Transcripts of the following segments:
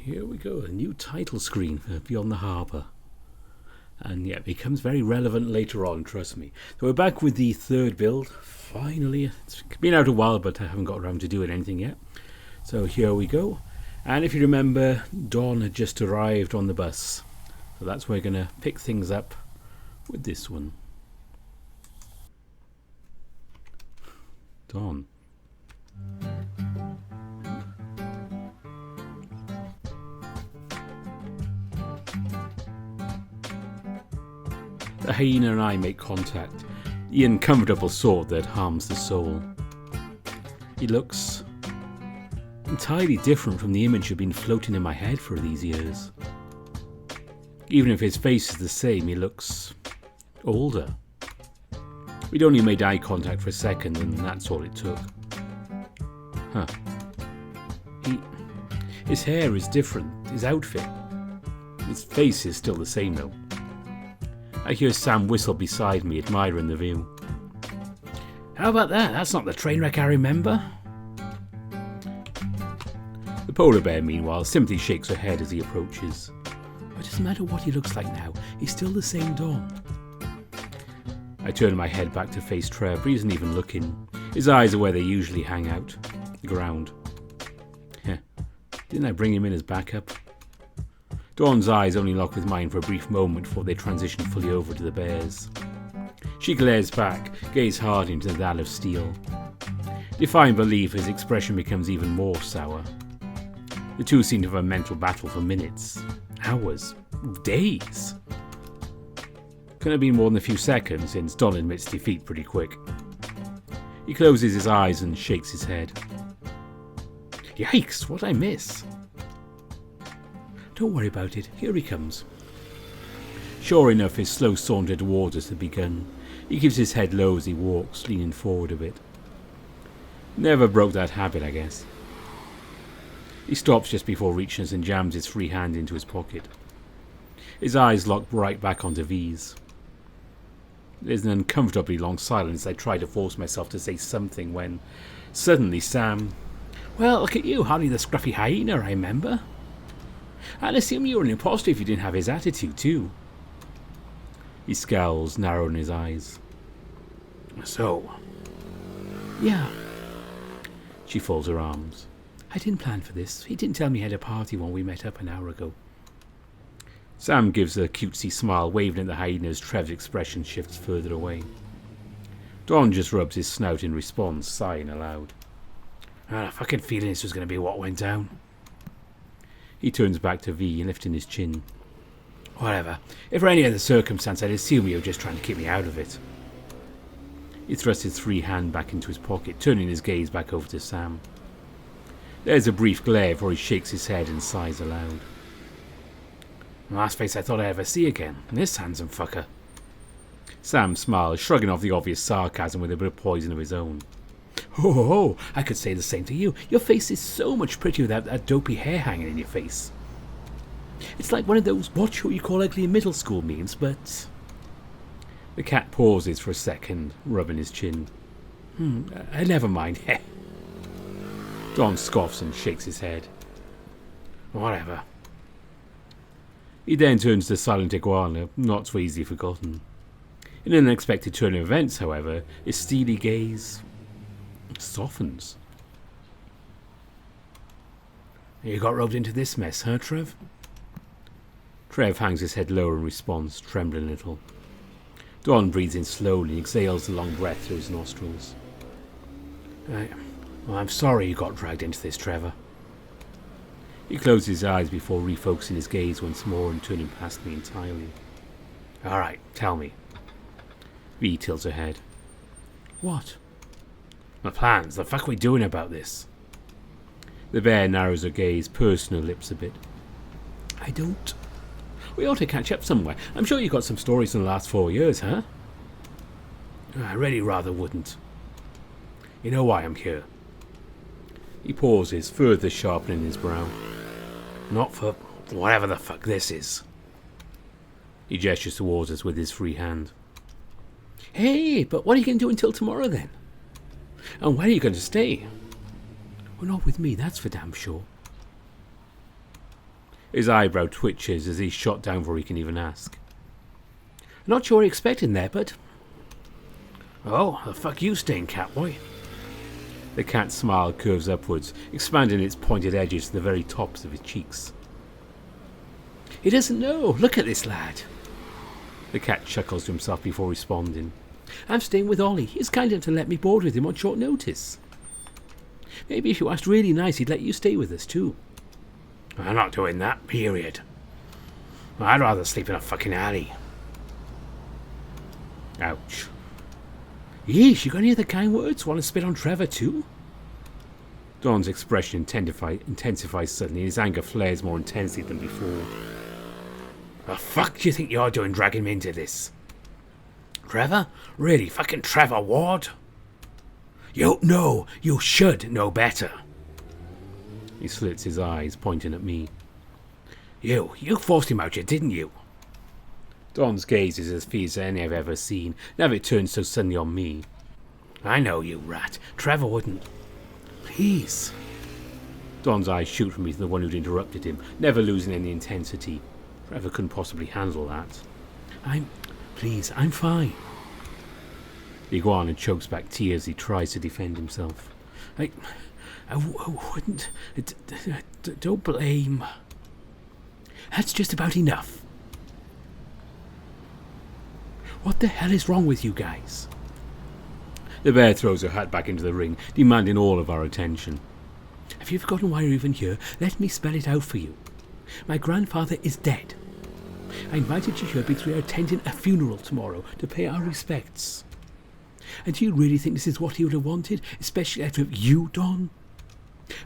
Here we go, a new title screen for Beyond the Harbour. And yeah, it becomes very relevant later on, trust me. So we're back with the third build. Finally, it's been out a while, but I haven't got around to doing anything yet. So here we go. And if you remember, Dawn had just arrived on the bus. So that's where we're going to pick things up with this one. Dawn. The hyena and I make contact, the uncomfortable sort that harms the soul. He looks entirely different from the image that had been floating in my head for these years. Even if his face is the same, he looks older. We'd only made eye contact for a second, and that's all it took. Huh. His hair is different, his outfit. His face is still the same though. I hear Sam whistle beside me, admiring the view. How about that? That's not the train wreck I remember. The polar bear, meanwhile, simply shakes her head as he approaches. It doesn't matter what he looks like now, he's still the same Dawn. I turn my head back to face Trev, but he isn't even looking. His eyes are where they usually hang out, the ground. Didn't I bring him in as backup? Dawn's eyes only lock with mine for a brief moment before they transition fully over to the bear's. She glares back, gaze hard into that of steel. Defying belief, his expression becomes even more sour. The two seem to have a mental battle for minutes, hours, days. Couldn't have been more than a few seconds, since Don admits defeat pretty quick. He closes his eyes and shakes his head. Yikes, what'd I miss? Don't worry about it, here he comes. Sure enough, his slow saunter towards us had begun. He keeps his head low as he walks, leaning forward a bit. Never broke that habit, I guess. He stops just before reaching us and jams his free hand into his pocket. His eyes lock right back onto V's. There's an uncomfortably long silence. I try to force myself to say something when suddenly Sam... Well, look at you, hardly the scruffy hyena I remember. I'd assume you were an imposter if you didn't have his attitude too. He scowls, narrowing his eyes. So? Yeah. She folds her arms. I didn't plan for this. He didn't tell me he had a party when we met up an hour ago. Sam gives a cutesy smile, waving at the hyena as Trev's expression shifts further away. Don just rubs his snout in response, sighing aloud. I had a fucking feeling this was going to be what went down. He turns back to V and lifting his chin. Whatever. If for any other circumstance, I'd assume you were just trying to keep me out of it. He thrusts his free hand back into his pocket, turning his gaze back over to Sam. There's a brief glare before he shakes his head and sighs aloud. The last face I thought I'd ever see again, and this handsome fucker. Sam smiles, shrugging off the obvious sarcasm with a bit of poison of his own. Oh, I could say the same to you. Your face is so much prettier without that dopey hair hanging in your face. It's like one of those watch what you call ugly in middle school memes, but... The cat pauses for a second, rubbing his chin. Never mind. Don scoffs and shakes his head. Whatever. He then turns to Silent Iguana, not so easily forgotten. In an unexpected turn of events, however, his steely gaze softens. You got roped into this mess, huh, Trev? Trev hangs his head lower in response, trembling a little. Don breathes in slowly and exhales a long breath through his nostrils. I'm sorry you got dragged into this, Trevor. He closes his eyes before refocusing his gaze once more and turning past me entirely. Alright, tell me. V tilts her head. What? My plans. The fuck are we doing about this? The bear narrows her gaze, pursing her lips a bit. I don't. We ought to catch up somewhere. I'm sure you got some stories in the last 4 years, huh? I really rather wouldn't. You know why I'm here. He pauses, further sharpening his brow. Not for whatever the fuck this is. He gestures towards us with his free hand. Hey, but what are you going to do until tomorrow then? And where are you going to stay? Well, not with me, that's for damn sure. His eyebrow twitches as he's shot down before he can even ask. Not sure what you're expecting there, but... Oh, the fuck you staying, catboy? The cat's smile curves upwards, expanding its pointed edges to the very tops of his cheeks. He doesn't know. Look at this lad. The cat chuckles to himself before responding. I'm staying with Ollie. He's kind enough to let me board with him on short notice. Maybe if you asked really nice, he'd let you stay with us too. I'm not doing that, period. I'd rather sleep in a fucking alley. Ouch. Yeesh, you got any other kind words? Want to spit on Trevor too? Don's expression intensifies suddenly, and his anger flares more intensely than before. The fuck do you think you're doing dragging me into this? Trevor? Really, fucking Trevor Ward? You should know better. He slits his eyes, pointing at me. You forced him out here, didn't you? Don's gaze is as fierce as any I've ever seen. Never it turns so suddenly on me. I know, you rat. Trevor wouldn't. Please. Don's eyes shoot from me to the one who'd interrupted him, never losing any intensity. Trevor couldn't possibly handle that. I'm fine. The iguana chokes back tears as he tries to defend himself. I wouldn't... Don't blame... That's just about enough. What the hell is wrong with you guys? The bear throws her hat back into the ring, demanding all of our attention. Have you forgotten why you're even here? Let me spell it out for you. My grandfather is dead. I invited you here because we are attending a funeral tomorrow to pay our respects. And do you really think this is what he would have wanted, especially out of you, Don?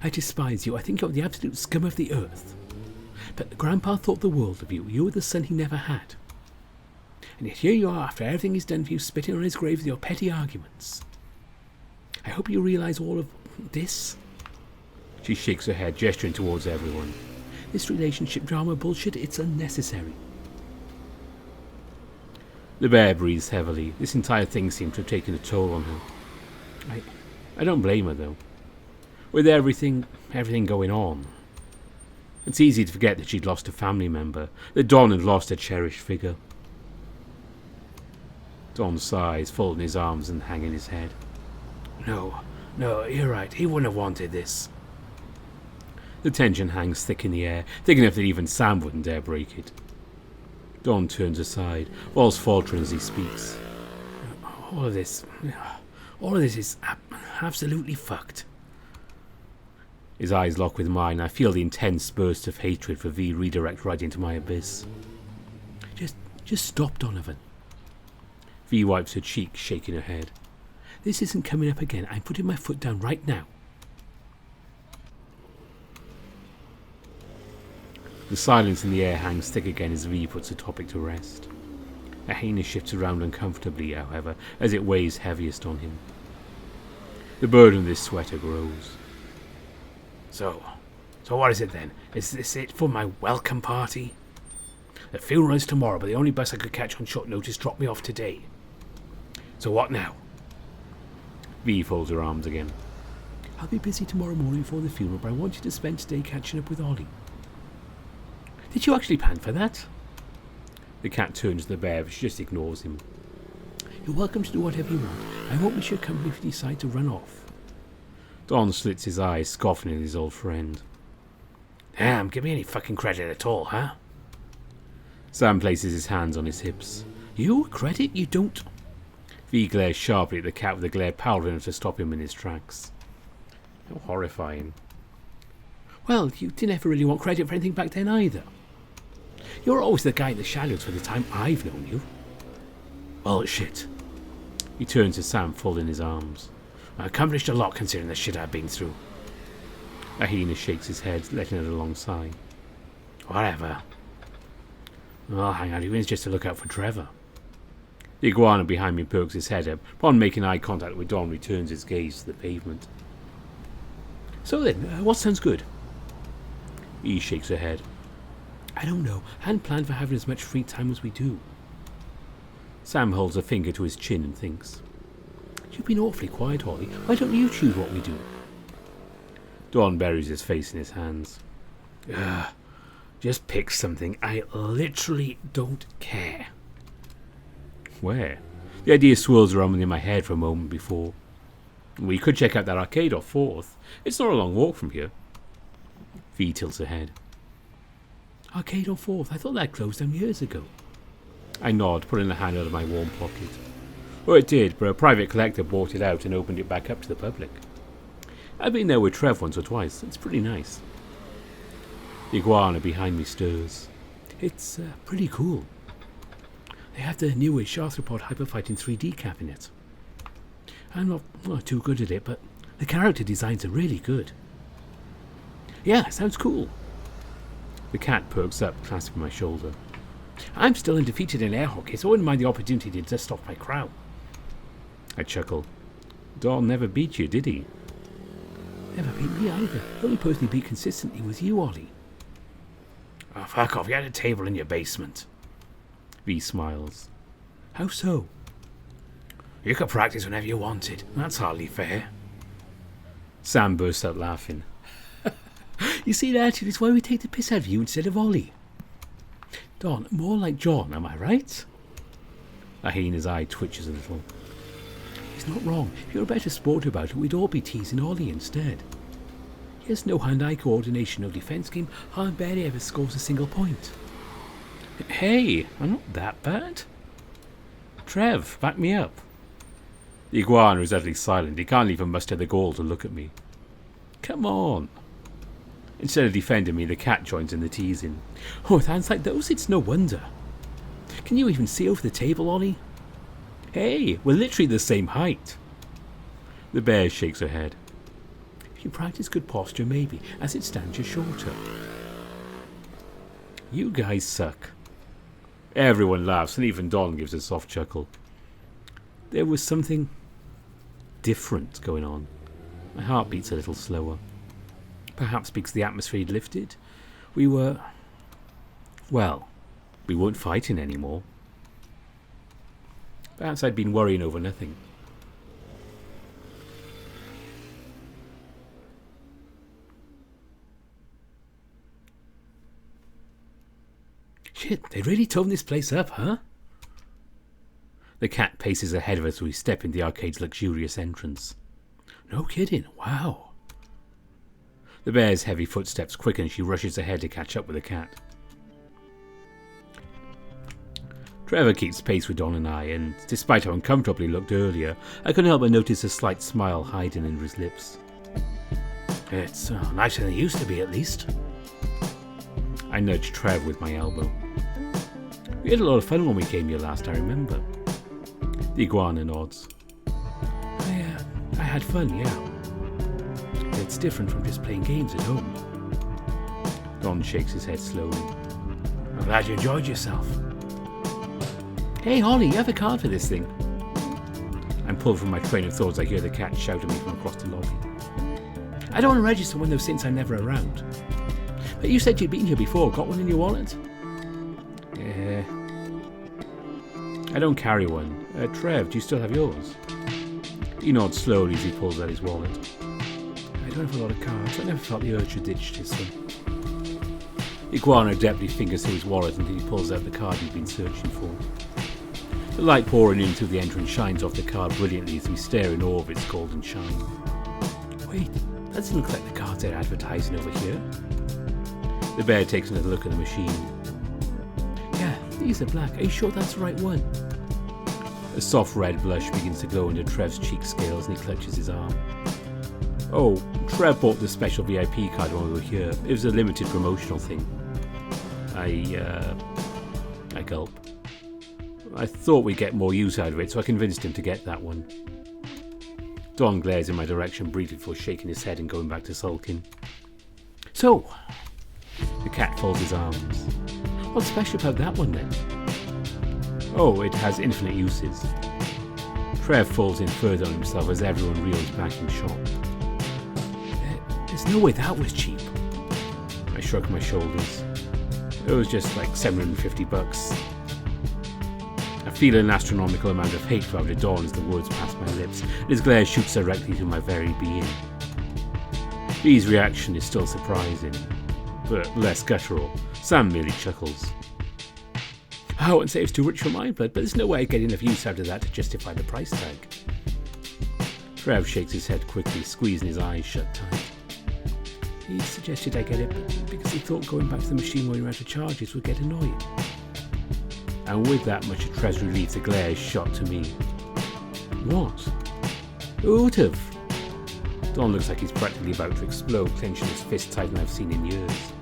I despise you. I think you're the absolute scum of the earth. But Grandpa thought the world of you. You were the son he never had. And yet here you are, after everything he's done for you, spitting on his grave with your petty arguments. I hope you realise all of this. She shakes her head, gesturing towards everyone. This relationship drama bullshit, it's unnecessary. The bear breathes heavily. This entire thing seems to have taken a toll on her. I don't blame her, though. With everything going on. It's easy to forget that she'd lost a family member, that Don had lost a cherished figure. Don sighs, folding his arms and hanging his head. No, you're right. He wouldn't have wanted this. The tension hangs thick in the air, thick enough that even Sam wouldn't dare break it. Don turns aside, whilst faltering as he speaks. All of this is absolutely fucked. His eyes lock with mine. I feel the intense burst of hatred for V redirect right into my abyss. Just stop, Donovan. V wipes her cheek, shaking her head. This isn't coming up again. I'm putting my foot down right now. The silence in the air hangs thick again as V puts the topic to rest. A heinous shifts around uncomfortably, however, as it weighs heaviest on him. The burden of this sweater grows. So what is it then? Is this it for my welcome party? The funeral is tomorrow, but the only bus I could catch on short notice dropped me off today. So what now? V folds her arms again. I'll be busy tomorrow morning before the funeral, but I want you to spend today catching up with Ollie. Did you actually plan for that? The cat turns to the bear, but she just ignores him. You're welcome to do whatever you want. I won't miss your company if you decide to run off. Don slits his eyes, scoffing at his old friend. Damn, give me any fucking credit at all, huh? Sam places his hands on his hips. You? Credit? You don't... V glares sharply at the cat with a glare powerful enough to stop him in his tracks. How horrifying. Well, you didn't ever really want credit for anything back then either. You were always the guy in the shadows for the time I've known you. Bullshit. He turns to Sam, folding his arms. I accomplished a lot considering the shit I've been through. Ahina shakes his head, letting out a long sigh. Whatever. Well, hang on, even it's just to look out for Trevor. The iguana behind me perks his head up. Upon making eye contact with Don, returns his gaze to the pavement. So then, what sounds good? E shakes her head. I don't know. I hadn't planned for having as much free time as we do. Sam holds a finger to his chin and thinks. You've been awfully quiet, Ollie. Why don't you choose what we do? Don buries his face in his hands. Just pick something. I literally don't care. Where? The idea swirls around in my head for a moment before. We could check out that arcade off 4th. It's not a long walk from here. V tilts her head. Arcade on 4th? I thought that closed down years ago. I nod, pulling a hand out of my warm pocket. Well, it did, but a private collector bought it out and opened it back up to the public. I've been there with Trev once or twice. It's pretty nice. The iguana behind me stirs. It's pretty cool. They have the newish arthropod hyperfighting 3D cabinet. I'm not too good at it, but the character designs are really good. Yeah, sounds cool. The cat perks up, clasping my shoulder. I'm still undefeated in air hockey, so I wouldn't mind the opportunity to dust off my crown. I chuckle. Don never beat you, did he? Never beat me either. The only person he beat consistently was you, Ollie. Oh, fuck off. You had a table in your basement. V smiles. How so? You could practice whenever you wanted. That's hardly fair. Sam bursts out laughing. You see, that is why we take the piss out of you instead of Ollie. Don, more like John, am I right? A hyena's eye twitches a little. He's not wrong. If you were a better sport about it, we'd all be teasing Ollie instead. He has no hand-eye coordination, no defence game, hardly barely ever scores a single point. Hey, I'm not that bad. Trev, back me up. The iguana is utterly silent. He can't even muster the gall to look at me. Come on. Instead of defending me, the cat joins in the teasing. Oh, with hands like those, it's no wonder. Can you even see over the table, Ollie? Hey, we're literally the same height. The bear shakes her head. If you practice good posture, maybe. As it stands, you're shorter. You guys suck. Everyone laughs, and even Don gives a soft chuckle. There was something different going on. My heart beats a little slower. Perhaps because the atmosphere had lifted. We weren't fighting anymore. Perhaps I'd been worrying over nothing. Shit, they really toned this place up, huh? The cat paces ahead of us as we step into the arcade's luxurious entrance. No kidding, wow. The bear's heavy footsteps quicken. She rushes ahead to catch up with the cat. Trevor keeps pace with Don and I, and despite how uncomfortable he looked earlier, I couldn't help but notice a slight smile hiding under his lips. It's nicer than it used to be, at least. I nudged Trev with my elbow. We had a lot of fun when we came here last, I remember. The iguana nods. I had fun, yeah. It's different from just playing games at home. Don shakes his head slowly. I'm glad you enjoyed yourself. Hey, Ollie, you have a card for this thing. I'm pulled from my train of thought as I hear the cat shout at me from across the lobby. I don't want to register one of those since I'm never around. But you said you'd been here before. Got one in your wallet? Yeah. I don't carry one. Trev, do you still have yours? He nods slowly as he pulls out his wallet. I don't have a lot of cards. I never felt the urge to ditch this one. Iguana adeptly fingers through his wallet until he pulls out the card he'd been searching for. The light pouring in through the entrance shines off the card brilliantly as we stare in awe of its golden shine. Wait, that doesn't look like the cards they're advertising over here. The bear takes another look at the machine. Yeah, these are black. Are you sure that's the right one? A soft red blush begins to glow under Trev's cheek scales and he clutches his arm. Oh, Trev bought the special VIP card when we were here. It was a limited promotional thing. I gulp. I thought we'd get more use out of it, so I convinced him to get that one. Don glares in my direction briefly before shaking his head and going back to sulking. So, the cat folds his arms. What's special about that one then? Oh, it has infinite uses. Trev falls in further on himself as everyone reels back in shock. There's no way that was cheap. I shrug my shoulders. It was just like $750. I feel an astronomical amount of hate throughout the dawn as the words pass my lips, and his glare shoots directly through my very being. V's reaction is still surprising, but less guttural. Sam merely chuckles. I wouldn't say it's too rich for my blood, but there's no way I get enough use out of that to justify the price tag. Trev shakes his head quickly, squeezing his eyes shut tight. He suggested I get it because he thought going back to the machine when you're out of charges would get annoying. And with that much of Trev's relief, the glare is shot to me. What? Who would have? Don looks like he's practically about to explode, clenching his fist tighter than I've seen in years.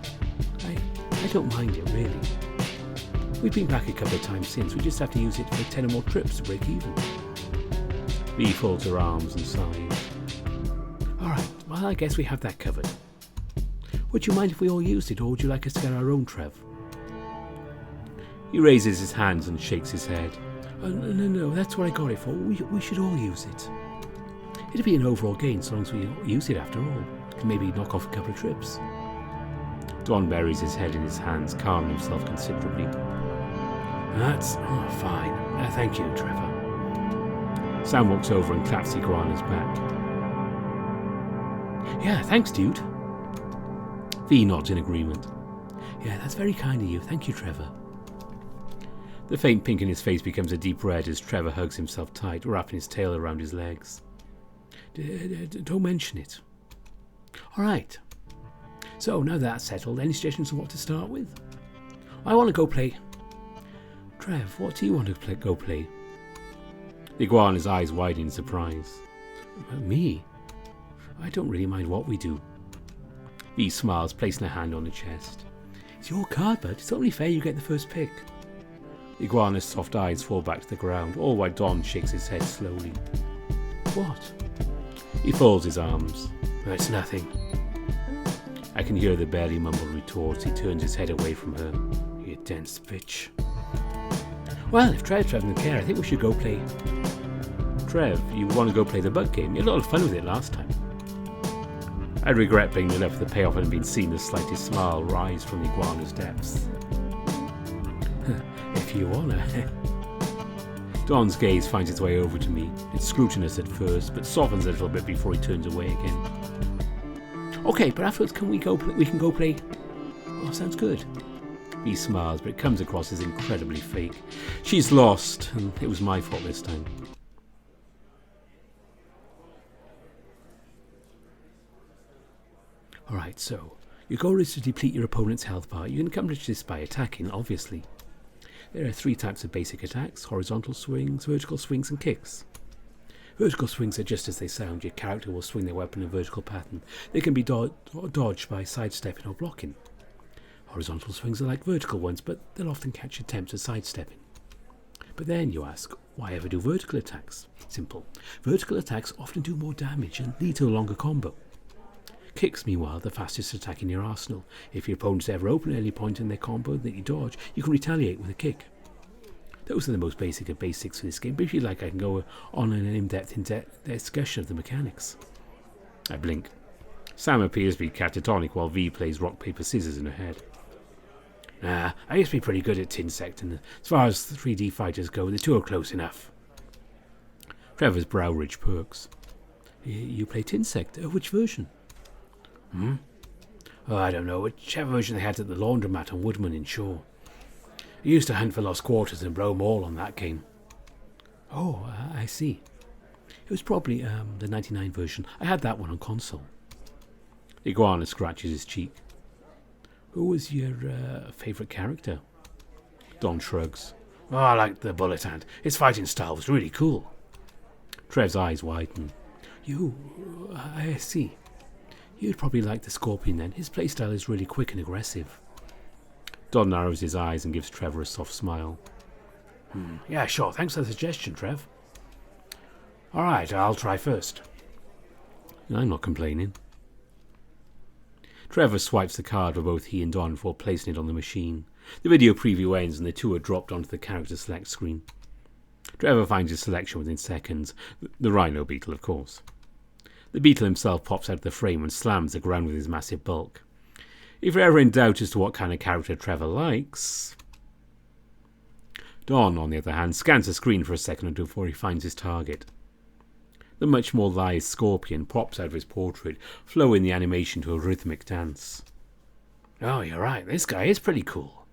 I don't mind it, really. We've been back a couple of times since. We just have to use it for 10 or more trips to break even. V folds her arms and sighs. Alright, well, I guess we have that covered. Would you mind if we all used it, or would you like us to get our own, Trev? He raises his hands and shakes his head. No, that's what I got it for. We should all use it. It'd be an overall gain so long as we use it after all. Can maybe knock off a couple of trips. Don buries his head in his hands, calming himself considerably. That's fine. Thank you, Trevor. Sam walks over and claps Iguana's back. Yeah, thanks, dude. V nods in agreement. Yeah, that's very kind of you. Thank you, Trevor. The faint pink in his face becomes a deep red as Trevor hugs himself tight, wrapping his tail around his legs. Don't mention it. All right. So, now that's settled, any suggestions on what to start with? I want to go play. Trev, what do you want to go play? The iguana's eyes widen in surprise. Me? I don't really mind what we do. V smiles, placing a hand on the chest. It's your card, bud. It's only fair you get the first pick. The iguana's soft eyes fall back to the ground, all while Don shakes his head slowly. What? He folds his arms. It's nothing. I can hear the barely mumbled retort. He turns his head away from her. You dense bitch. Well, if Trev doesn't care, I think we should go play. Trev, you want to go play the bug game? You had a lot of fun with it last time. I regret being left with the payoff and being seen the slightest smile rise from the iguana's depths. If you wanna. Don's gaze finds its way over to me. It's scrutinous at first, but softens a little bit before he turns away again. Okay, but afterwards we can go play. Oh, sounds good. He smiles, but it comes across as incredibly fake. She's lost, and it was my fault this time. Alright, so your goal is to deplete your opponent's health bar. You can accomplish this by attacking, obviously. There are 3 types of basic attacks: horizontal swings, vertical swings, and kicks. Vertical swings are just as they sound. Your character will swing their weapon in a vertical pattern. They can be dodged by sidestepping or blocking. Horizontal swings are like vertical ones, but they'll often catch attempts at sidestepping. But then, you ask, why ever do vertical attacks? Simple. Vertical attacks often do more damage and lead to a longer combo. Kicks, meanwhile, are the fastest attack in your arsenal. If your opponent's ever open at any point in their combo that you dodge, you can retaliate with a kick. Those are the most basic of basics for this game, but if you like, I can go on an in-depth discussion of the mechanics. I blink. Sam appears to be catatonic while V plays rock, paper, scissors in her head. Nah, I used to be pretty good at Tinsect, and as far as 3D fighters go, the two are close enough. Trevor's brow ridge perks. You play Tinsect? Which version? Oh, I don't know, whichever version they had at the laundromat on Woodman in Shore. I used to hunt for lost quarters and blow them all on that game. Oh, I see. It was probably the 99 version. I had that one on console. Iguana scratches his cheek. Who was your favourite character? Don shrugs. Oh, I liked the Bullet Ant. His fighting style was really cool. Trev's eyes widen. I see. You'd probably like the Scorpion then. His playstyle is really quick and aggressive. Don narrows his eyes and gives Trevor a soft smile. Yeah, sure. Thanks for the suggestion, Trev. Alright, I'll try first. I'm not complaining. Trevor swipes the card for both he and Don before placing it on the machine. The video preview ends and the two are dropped onto the character select screen. Trevor finds his selection within seconds. The Rhino Beetle, of course. The beetle himself pops out of the frame and slams the ground with his massive bulk. If you're ever in doubt as to what kind of character Trevor likes... Don, on the other hand, scans the screen for a second or two before he finds his target. The much more lithe Scorpion pops out of his portrait, flowing the animation to a rhythmic dance. Oh, you're right. This guy is pretty cool.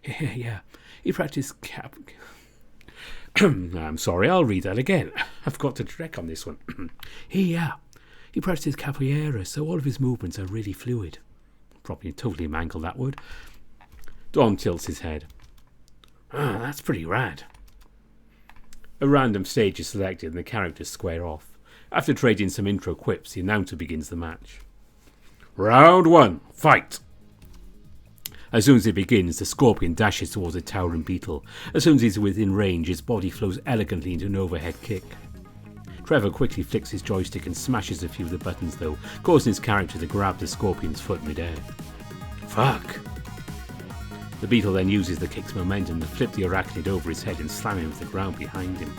Yeah. He practiced cap... I'm sorry, I'll read that again. I've got to check on this one. He practices capoeira, so all of his movements are really fluid. Probably totally mangled that word. Don tilts his head. Ah, that's pretty rad. A random stage is selected and the characters square off. After trading some intro quips, the announcer begins the match. Round 1, fight! As soon as it begins, the scorpion dashes towards a towering beetle. As soon as he's within range, his body flows elegantly into an overhead kick. Trevor quickly flicks his joystick and smashes a few of the buttons though, causing his character to grab the scorpion's foot midair. Fuck! The beetle then uses the kick's momentum to flip the arachnid over his head and slam him to the ground behind him.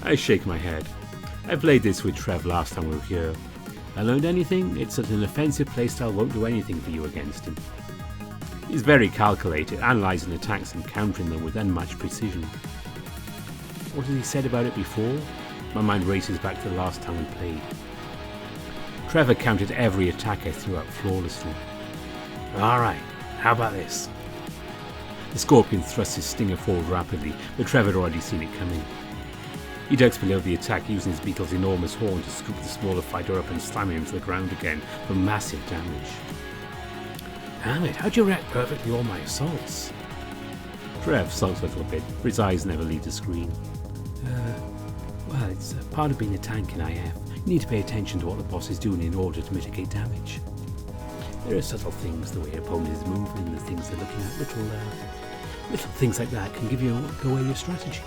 I shake my head. I played this with Trev last time we were here. I learned anything? It's that an offensive playstyle won't do anything for you against him. He's very calculated, analysing attacks and countering them with unmatched precision. What has he said about it before? My mind races back to the last time we played. Trevor counted every attack I threw out flawlessly. Alright, how about this? The scorpion thrusts his stinger forward rapidly, but Trevor had already seen it coming. He ducks below the attack, using his beetle's enormous horn to scoop the smaller fighter up and slam him to the ground again for massive damage. Damn it, how'd you react perfectly to all my assaults? Trev sulks a little bit, but his eyes never leave the screen. Well, it's part of being a tank in IF. You need to pay attention to what the boss is doing in order to mitigate damage. There are subtle things, the way your opponent is moving, the things they're looking at, little things like that can give you away your strategy.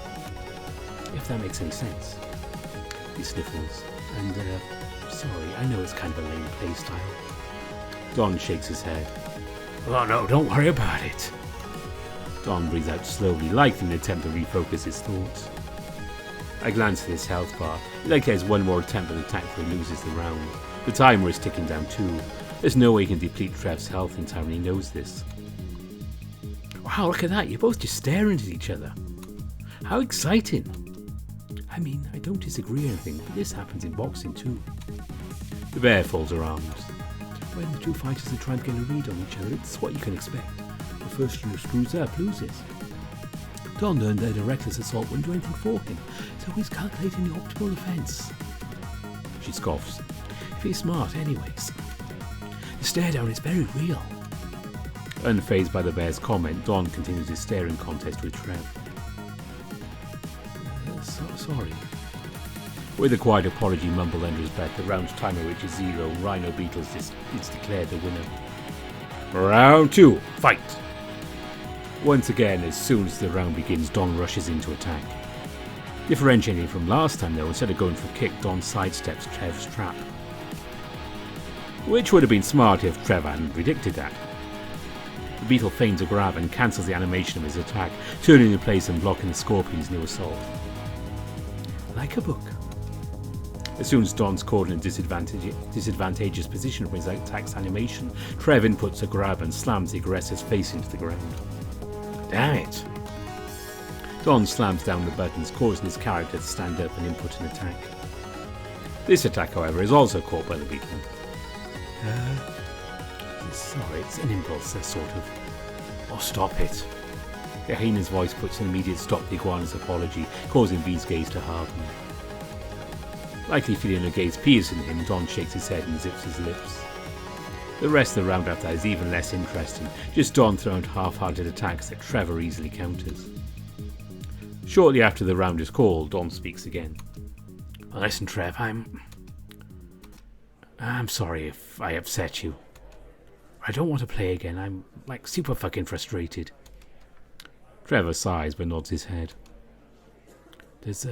If that makes any sense. He sniffles, and, sorry, I know it's kind of a lame playstyle. Don shakes his head. Oh no, don't worry about it. Don breathes out slowly, like in an attempt to refocus his thoughts. I glance at his health bar. He like he has one more attempt at an attack before he loses the round. The timer is ticking down too. There's no way he can deplete Trev's health in time, and he knows this. Wow, look at that, you're both just staring at each other. How exciting! I mean, I don't disagree or anything, but this happens in boxing too. The bear folds her arms. When the two fighters are trying to get a read on each other, it's what you can expect. The first who screws up loses. Don learned that a reckless assault wouldn't do anything for him, so he's calculating the optimal defense. She scoffs. If he's smart anyways. The stare down is very real. Unfazed by the bear's comment, Don continues his staring contest with Trev. Sorry. With a quiet apology mumbled under his breath, the round's timer reaches 0. Rhino Beetles is declared the winner. Round 2, fight! Once again, as soon as the round begins, Don rushes into attack. Differentiating from last time though, instead of going for a kick, Don sidesteps Trev's trap. Which would have been smart if Trev hadn't predicted that. The beetle feigns a grab and cancels the animation of his attack, turning in place and blocking the scorpion's new assault. Like a book. As soon as Don's caught in a disadvantageous position for his attack's animation, Trev inputs a grab and slams the aggressor's face into the ground. Damn it! Don slams down the buttons, causing his character to stand up and input an attack. This attack, however, is also caught by the beetle. Sorry, it's an impulse, sort of. Oh, stop it. The hyena's voice puts an immediate stop to the iguana's apology, causing V's gaze to harden. Likely feeling her gaze piercing him, Don shakes his head and zips his lips. The rest of the round after that is even less interesting, just Don throwing half-hearted attacks that Trevor easily counters. Shortly after the round is called, Don speaks again. Well, listen, Trev, I'm sorry if I upset you. I don't want to play again. I'm, super fucking frustrated. Trevor sighs but nods his head. Does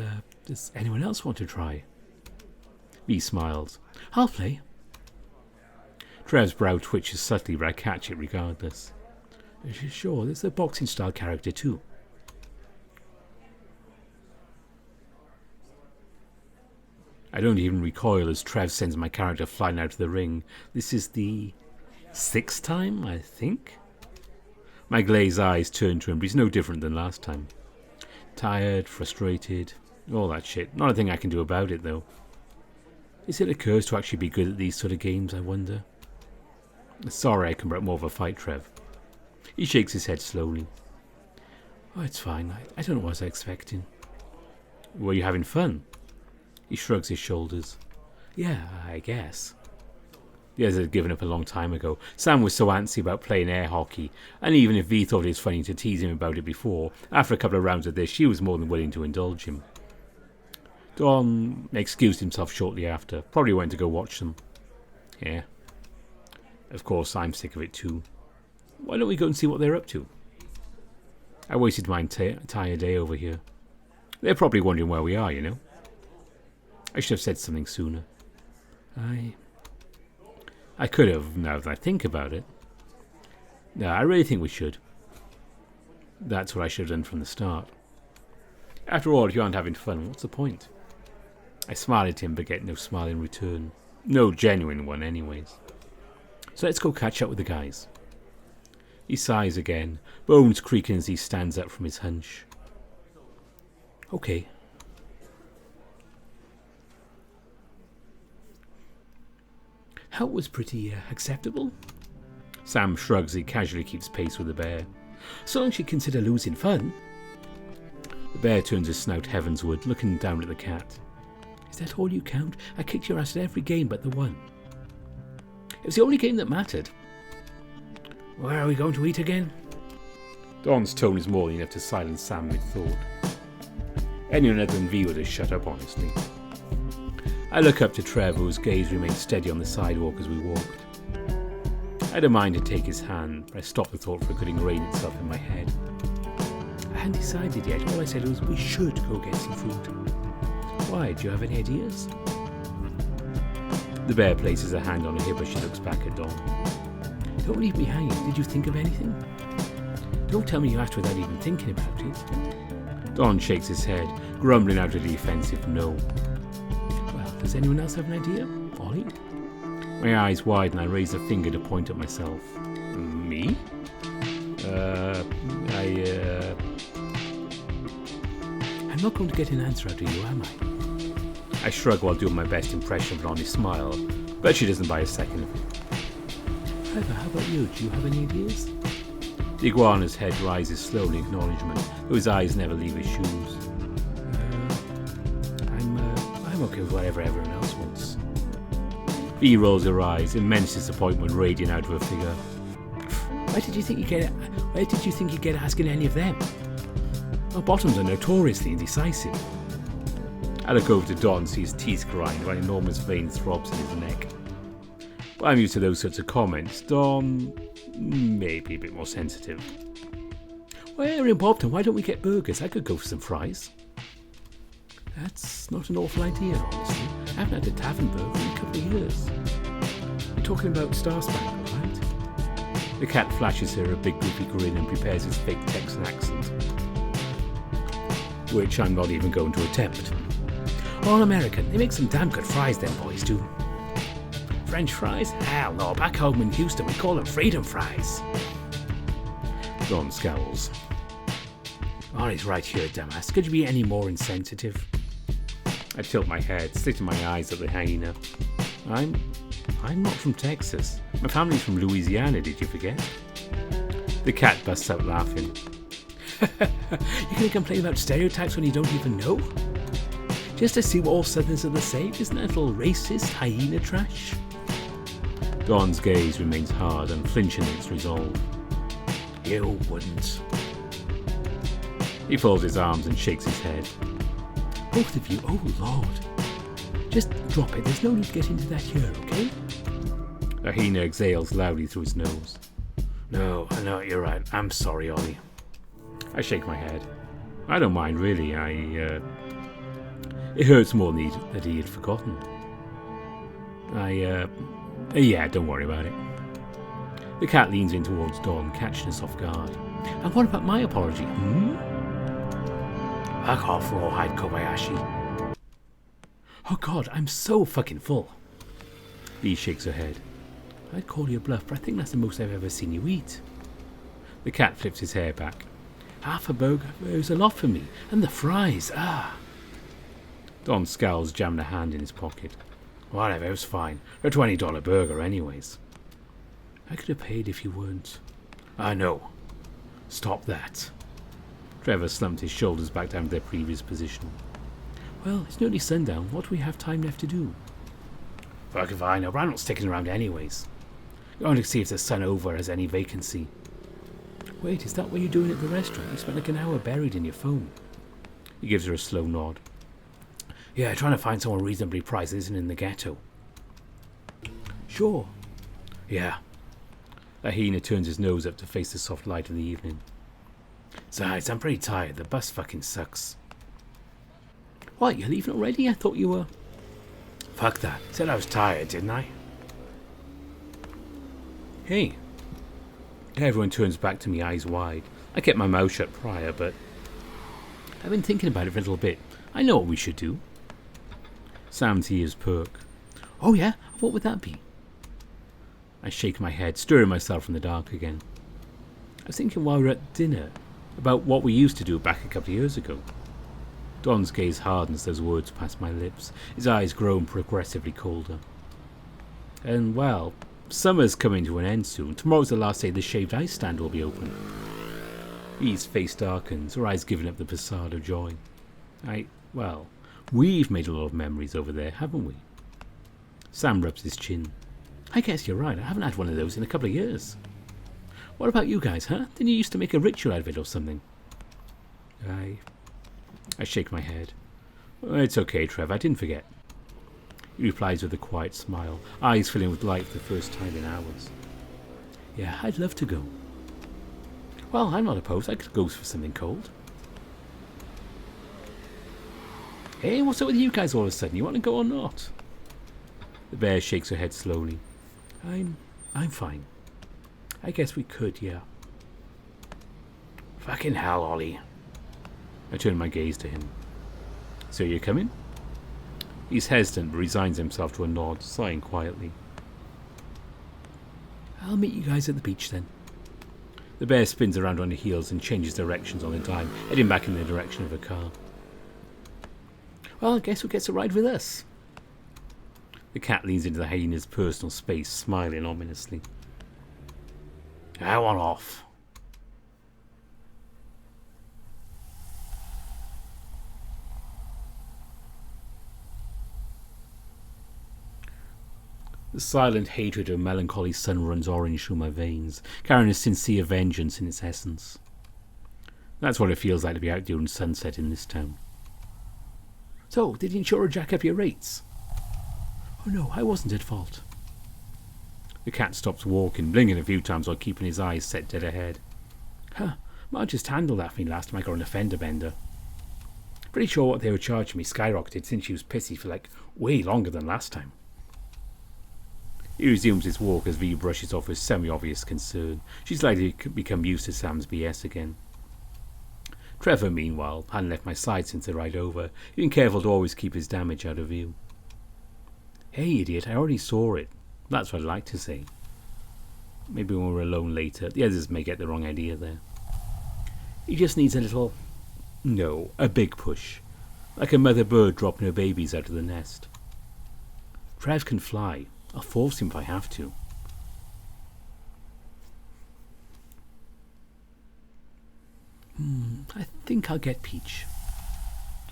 anyone else want to try? V smiles. I'll play. Trev's brow twitches subtly, but I catch it regardless. Sure, there's a boxing style character too. I don't even recoil as Trev sends my character flying out of the ring. This is the 6th time, I think? My glazed eyes turn to him, but he's no different than last time. Tired, frustrated, all that shit. Not a thing I can do about it, though. Is it a curse to actually be good at these sort of games, I wonder? Sorry, I can bring more of a fight, Trev. He shakes his head slowly. Oh, it's fine. I don't know what I was expecting. Were you having fun? He shrugs his shoulders. Yeah, I guess. The others had given up a long time ago. Sam was so antsy about playing air hockey, and even if V thought it was funny to tease him about it before, after a couple of rounds of this, she was more than willing to indulge him. Don excused himself shortly after. Probably went to go watch them. Yeah. Of course, I'm sick of it too. Why don't we go and see what they're up to? I wasted my entire day over here. They're probably wondering where we are, you know. I should have said something sooner. I could have, now that I think about it. No, I really think we should. That's what I should have done from the start. After all, if you aren't having fun, what's the point? I smile at him, but get no smile in return. No genuine one, anyways. So let's go catch up with the guys. He sighs again, bones creaking as he stands up from his hunch. Okay. Help was pretty acceptable. Sam shrugs as he casually keeps pace with the bear. So long as you consider losing fun. The bear turns his snout heavensward, looking down at the cat. Is that all you count? I kicked your ass at every game but the one. It was the only game that mattered. Where are we going to eat again? Don's tone is more than enough to silence Sam mid-thought. Anyone other than V would have shut up, honestly. I look up to Trev, whose gaze remained steady on the sidewalk as we walked. I had a mind to take his hand, but I stopped the thought for it could ingrain itself in my head. I hadn't decided yet. All I said was we should go get some food. Why? Do you have any ideas? The bear places a hand on her hip as she looks back at Don. Don't leave me hanging. Did you think of anything? Don't tell me you asked without even thinking about it. Don shakes his head, grumbling out a defensive no. Well, does anyone else have an idea? Ollie? My eyes widen and I raise a finger to point at myself. Me? I'm not going to get an answer out of you, am I? I shrug while doing my best impression of an honest smile, but she doesn't buy a second of it. However, how about you? Do you have any ideas? The iguana's head rises slowly in acknowledgement, though his eyes never leave his shoes. I'm okay with whatever everyone else wants. V rolls her eyes, immense disappointment radiant out of her figure. Why did you think you'd get asking any of them? Our bottoms are notoriously indecisive. I look over to Don and see his teeth grind while an enormous vein throbs in his neck. But I'm used to those sorts of comments. Don may be a bit more sensitive. We're in Bobton, why don't we get burgers? I could go for some fries. That's not an awful idea, honestly. I haven't had a tavern burger in a couple of years. You're talking about Star Spangled, right? The cat flashes her a big goofy grin and prepares his fake Texan accent, which I'm not even going to attempt. All American. They make some damn good fries, them boys do. French fries? Hell no, back home in Houston we call them freedom fries. Don scowls. Ollie's right here, dumbass. Could you be any more insensitive? I tilt my head, slitting my eyes at the hyena. I'm not from Texas. My family's from Louisiana, did you forget? The cat busts out laughing. You're going to complain about stereotypes when you don't even know? Just to see what all Southerners are the same? Isn't that little racist hyena trash? Don's gaze remains hard, unflinching in its resolve. You wouldn't. He folds his arms and shakes his head. Both of you, oh Lord. Just drop it, there's no need to get into that here, okay? The hyena exhales loudly through his nose. No, you're right. I'm sorry, Ollie. I shake my head. I don't mind, really. It hurts more that he had forgotten. Yeah, don't worry about it. The cat leans in towards Don, catching us off guard. And what about my apology, Fuck off, Rawhide Kobayashi. Oh God, I'm so fucking full. Bee shakes her head. I'd call you a bluff, but I think that's the most I've ever seen you eat. The cat flips his hair back. Half a burger is a lot for me. And the fries, Don scowls, jamming a hand in his pocket. Whatever, it was fine. A $20 burger anyways. I could have paid if you weren't. I know. Stop that. Trevor slumped his shoulders back down to their previous position. Well, it's nearly sundown. What do we have time left to do? Fuck if I know, but I'm not sticking around anyways. Going to see if the sun over has any vacancy. Wait, is that what you're doing at the restaurant? You spent like an hour buried in your phone. He gives her a slow nod. Yeah, trying to find someone reasonably priced that isn't in the ghetto. Sure. Yeah. The hyena turns his nose up to face the soft light of the evening. Besides, I'm pretty tired. The bus fucking sucks. What, you're leaving already? I thought you were... Fuck that. Said I was tired, didn't I? Hey. Everyone turns back to me, eyes wide. I kept my mouth shut prior, but... I've been thinking about it for a little bit. I know what we should do. Sam's ears perk. Oh yeah? What would that be? I shake my head, stirring myself from the dark again. I was thinking while we were at dinner about what we used to do back a couple of years ago. Don's gaze hardens as those words pass my lips. His eyes grow progressively colder. And, well, summer's coming to an end soon. Tomorrow's the last day the shaved ice stand will be open. Eve's face darkens, her eyes giving up the facade of joy. Well, we've made a lot of memories over there, haven't we? Sam rubs his chin. I guess you're right. I haven't had one of those in a couple of years. What about you guys, huh? Didn't you used to make a ritual out of it or something? I shake my head. It's okay, Trev. I didn't forget. He replies with a quiet smile, eyes filling with light for the first time in hours. Yeah, I'd love to go. Well, I'm not opposed. I could go for something cold. Hey, what's up with you guys all of a sudden? You want to go or not? The bear shakes her head slowly. I'm fine. I guess we could, yeah. Fucking hell, Ollie. I turn my gaze to him. So you're coming? He's hesitant but resigns himself to a nod, sighing quietly. I'll meet you guys at the beach then. The bear spins around on her heels and changes directions on a dime, heading back in the direction of her car. Well, I guess who gets a ride with us? The cat leans into the hyena's personal space, smiling ominously. I want off. The silent hatred of melancholy sun runs orange through my veins, carrying a sincere vengeance in its essence. That's what it feels like to be out during sunset in this town. So, did the insurer jack up your rates? Oh no, I wasn't at fault. The cat stops walking, blinking a few times while keeping his eyes set dead ahead. Huh, Marge just handled that for me last time I got an offender bender. Pretty sure what they were charging me skyrocketed since she was pissy for like way longer than last time. He resumes his walk as V brushes off with semi-obvious concern. She's likely to become used to Sam's BS again. Trevor, meanwhile, hadn't left my side since the ride over, being careful to always keep his damage out of view. Hey, idiot, I already saw it. That's what I'd like to say. Maybe when we're alone later, the others may get the wrong idea there. He just needs a little... No, a big push. Like a mother bird dropping her babies out of the nest. Trev can fly. I'll force him if I have to. I think I'll get peach.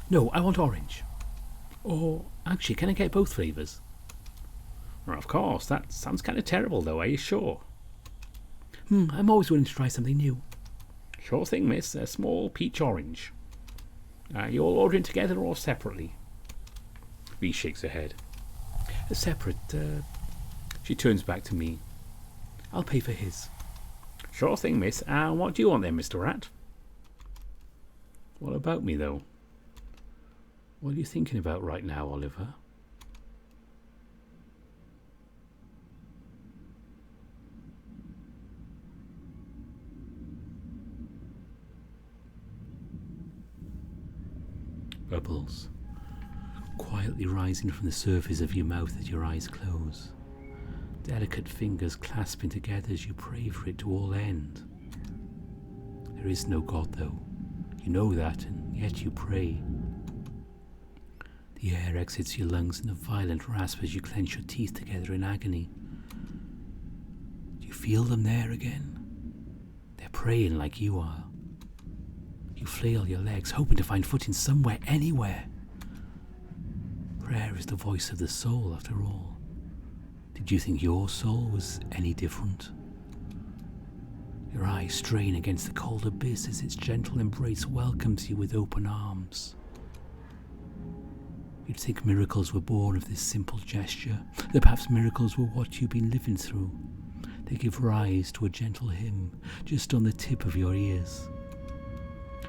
No, I want orange. Or, actually, can I get both flavours? Well, of course, that sounds kind of terrible though, are you sure? I'm always willing to try something new. Sure thing, miss. A small peach orange. You all ordering together or separately? V shakes her head. Separate. She turns back to me. I'll pay for his. Sure thing, miss. What do you want then, Mr. Rat? What about me, though? What are you thinking about right now, Oliver? Bubbles, quietly rising from the surface of your mouth as your eyes close. Delicate fingers clasping together as you pray for it to all end. There is no God, though. You know that, and yet you pray. The air exits your lungs in a violent rasp as you clench your teeth together in agony. Do you feel them there again? They're praying like you are. You flail your legs, hoping to find footing somewhere, anywhere. Prayer is the voice of the soul, after all. Did you think your soul was any different? Your eyes strain against the cold abyss as its gentle embrace welcomes you with open arms. You'd think miracles were born of this simple gesture, that perhaps miracles were what you've been living through. They give rise to a gentle hymn just on the tip of your ears.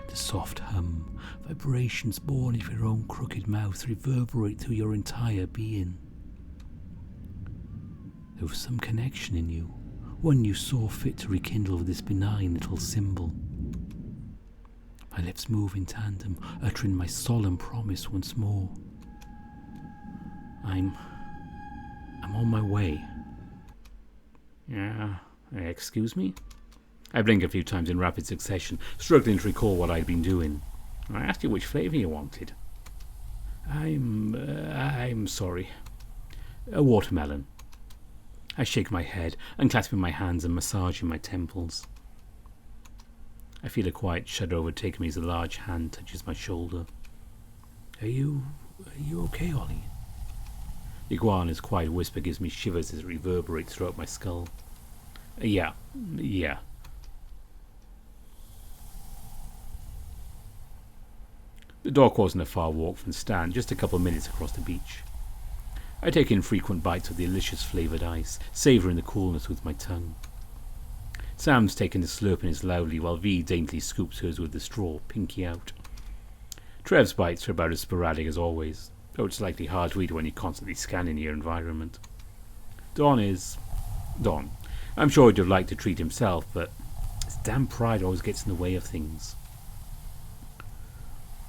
The soft hum, vibrations born of your own crooked mouth reverberate through your entire being. There was some connection in you, one you saw fit to rekindle with this benign little symbol. My lips move in tandem, uttering my solemn promise once more. I'm on my way. Excuse me? I blink a few times in rapid succession, struggling to recall what I'd been doing. I asked you which flavour you wanted. I'm sorry. A watermelon. I shake my head, unclasping my hands and massaging my temples. I feel a quiet shudder overtake me as a large hand touches my shoulder. Are you okay, Ollie? The iguana's quiet whisper gives me shivers as it reverberates throughout my skull. Yeah. The dock wasn't a far walk from the stand, just a couple of minutes across the beach. I take in frequent bites of the delicious flavoured ice, savouring the coolness with my tongue. Sam's taking a slurp in his loudly, while V daintily scoops hers with the straw, pinky out. Trev's bites are about as sporadic as always, though it's likely hard to eat when you're constantly scanning your environment. Don. I'm sure he'd have liked to treat himself, but his damn pride always gets in the way of things.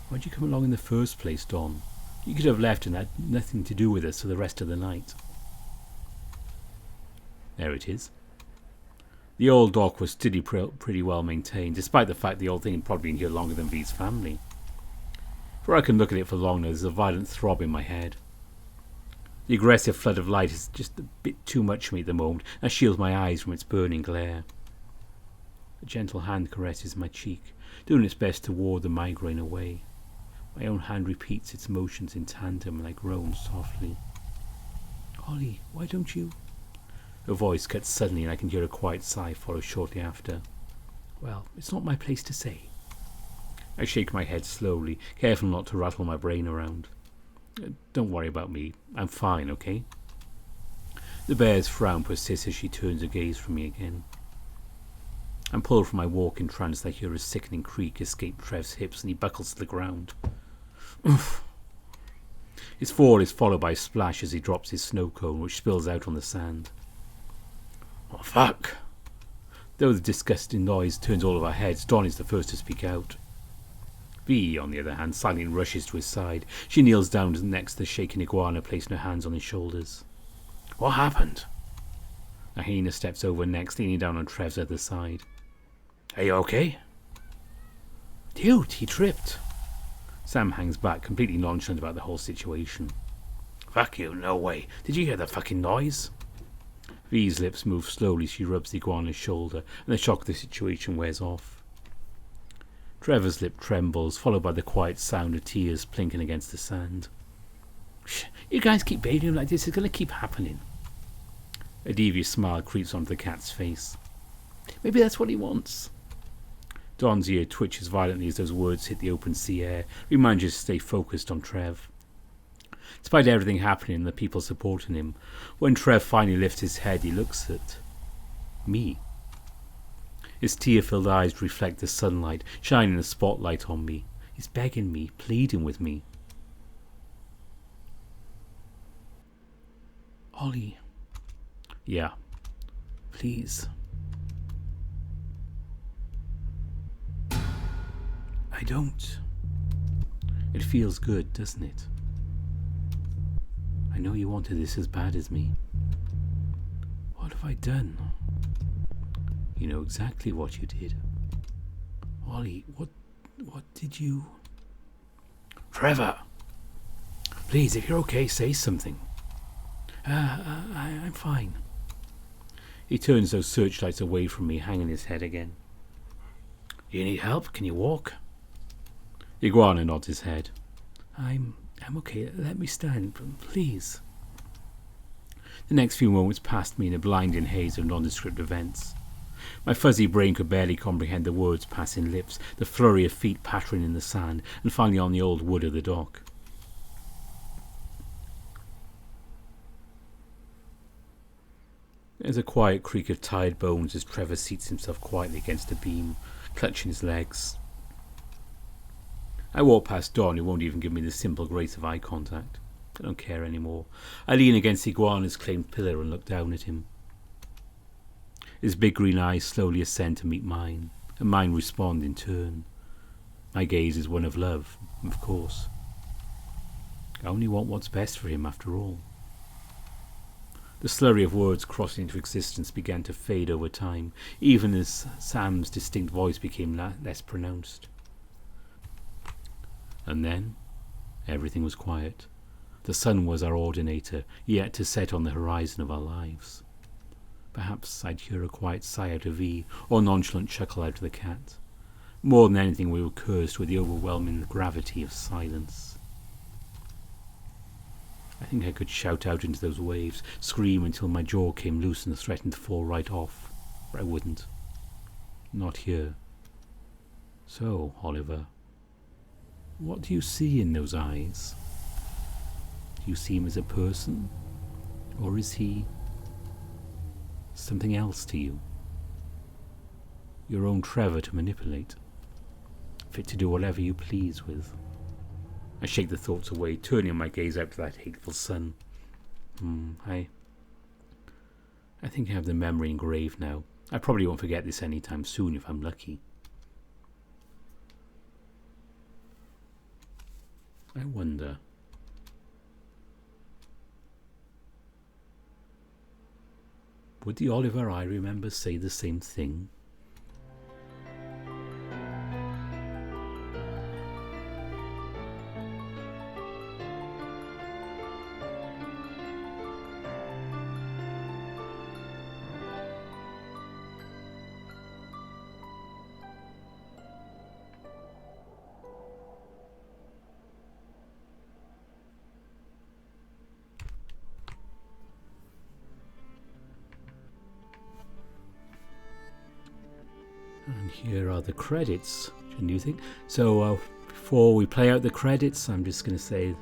Why'd you come along in the first place, Don? You could have left and had nothing to do with us for the rest of the night. There it is. The old dock was still pretty well maintained, despite the fact the old thing had probably been here longer than V's family. Before I can look at it for long, there's a violent throb in my head. The aggressive flood of light is just a bit too much for me at the moment, and shields my eyes from its burning glare. A gentle hand caresses my cheek, doing its best to ward the migraine away. My own hand repeats its motions in tandem, and I groan softly. Ollie, why don't you? Her voice cuts suddenly, and I can hear a quiet sigh follow shortly after. Well, it's not my place to say. I shake my head slowly, careful not to rattle my brain around. Don't worry about me. I'm fine, okay? The bear's frown persists as she turns her gaze from me again. I'm pulled from my walking trance as I hear a sickening creak escape Trev's hips, and he buckles to the ground. Oof. His fall is followed by a splash as he drops his snow-cone, which spills out on the sand. Oh, fuck! Though the disgusting noise turns all of our heads, Dawn is the first to speak out. V, on the other hand, silently rushes to his side. She kneels down next to the shaking iguana, placing her hands on his shoulders. What happened? A hyena steps over next, leaning down on Trev's other side. Are you okay? Dude, he tripped. Sam hangs back, completely nonchalant about the whole situation. Fuck you, no way. Did you hear the fucking noise? V's lips move slowly. She rubs the iguana's shoulder, and the shock of the situation wears off. Trevor's lip trembles, followed by the quiet sound of tears plinking against the sand. Shh, you guys keep behaving like this. It's going to keep happening. A devious smile creeps onto the cat's face. Maybe that's what he wants. Don's ear twitches violently as those words hit the open sea air, reminding us to stay focused on Trev. Despite everything happening and the people supporting him, when Trev finally lifts his head, he looks at me. His tear-filled eyes reflect the sunlight, shining a spotlight on me. He's begging me, pleading with me. Ollie. Yeah. Please. I don't. It feels good, doesn't it? I know you wanted this as bad as me. What have I done? You know exactly what you did. Ollie, what did you... Trevor! Please, if you're okay, say something. I'm fine. He turns those searchlights away from me, hanging his head again. You need help? Can you walk? Iguana nods his head. I'm okay. Let me stand, please. The next few moments passed me in a blinding haze of nondescript events. My fuzzy brain could barely comprehend the words passing lips, the flurry of feet pattering in the sand, and finally on the old wood of the dock. There's a quiet creak of tired bones as Trevor seats himself quietly against a beam, clutching his legs. I walk past Don, who won't even give me the simple grace of eye contact. I don't care anymore. I lean against Iguana's claimed pillar and look down at him. His big green eyes slowly ascend to meet mine, and mine respond in turn. My gaze is one of love, of course. I only want what's best for him, after all. The slurry of words crossing into existence began to fade over time, even as Sam's distinct voice became less pronounced. And then, everything was quiet. The sun was our ordinator, yet to set on the horizon of our lives. Perhaps I'd hear a quiet sigh out of V, or nonchalant chuckle out of the cat. More than anything, we were cursed with the overwhelming gravity of silence. I think I could shout out into those waves, scream until my jaw came loose and threatened to fall right off, but I wouldn't. Not here. So, Oliver, what do you see in those eyes? Do you see him as a person, or is he something else to you? Your own Trevor to manipulate, fit to do whatever you please with. I shake the thoughts away, turning my gaze out to that hateful sun. I think I have the memory engraved now. I probably won't forget this anytime soon if I'm lucky. I wonder. Would the Oliver I remember say the same thing? And here are the credits. New thing. So before we play out the credits, I'm just going to say,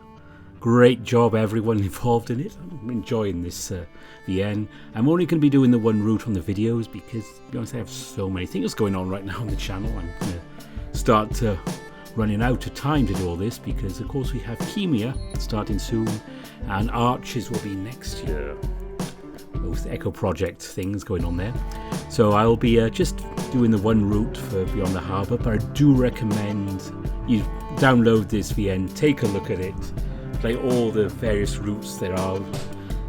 great job everyone involved in it. I'm enjoying this VN. I'm only going to be doing the one route on the videos because, to be honest, I have so many things going on right now on the channel. I'm going to start running out of time to do all this because, of course, we have Chemia starting soon, and Arches will be next year. Both Echo Project things going on there. So I'll be just doing the one route for Beyond the Harbour, but I do recommend you download this VN, take a look at it, play all the various routes there are.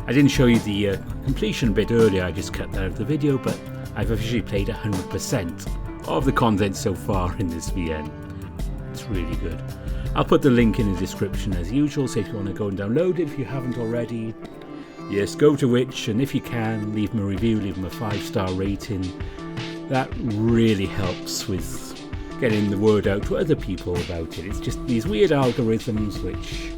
I didn't show you the completion bit earlier, I just cut that out of the video, but I've officially played 100% of the content so far in this VN. It's really good. I'll put the link in the description as usual, so if you want to go and download it if you haven't already. Yes, go to Witch, and if you can, leave them a review, leave them a 5-star rating. That really helps with getting the word out to other people about it. It's just these weird algorithms which,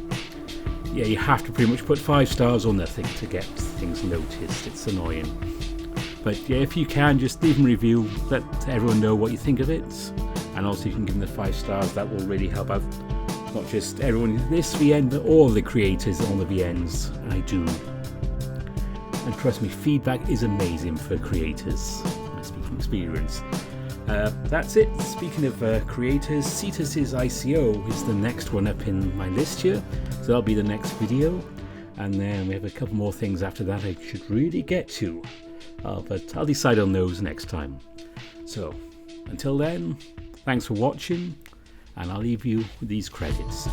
yeah, you have to pretty much put 5 stars or nothing to get things noticed. It's annoying. But yeah, if you can, just leave them a review, let everyone know what you think of it. And also you can give them the 5 stars, that will really help out. Not just everyone in this VN, but all the creators on the VNs. I do. And trust me, feedback is amazing for creators. I speak from experience. That's it. Speaking of creators, Cetus's ICO is the next one up in my list here. So that'll be the next video. And then we have a couple more things after that I should really get to. But I'll decide on those next time. So, until then, thanks for watching. And I'll leave you with these credits.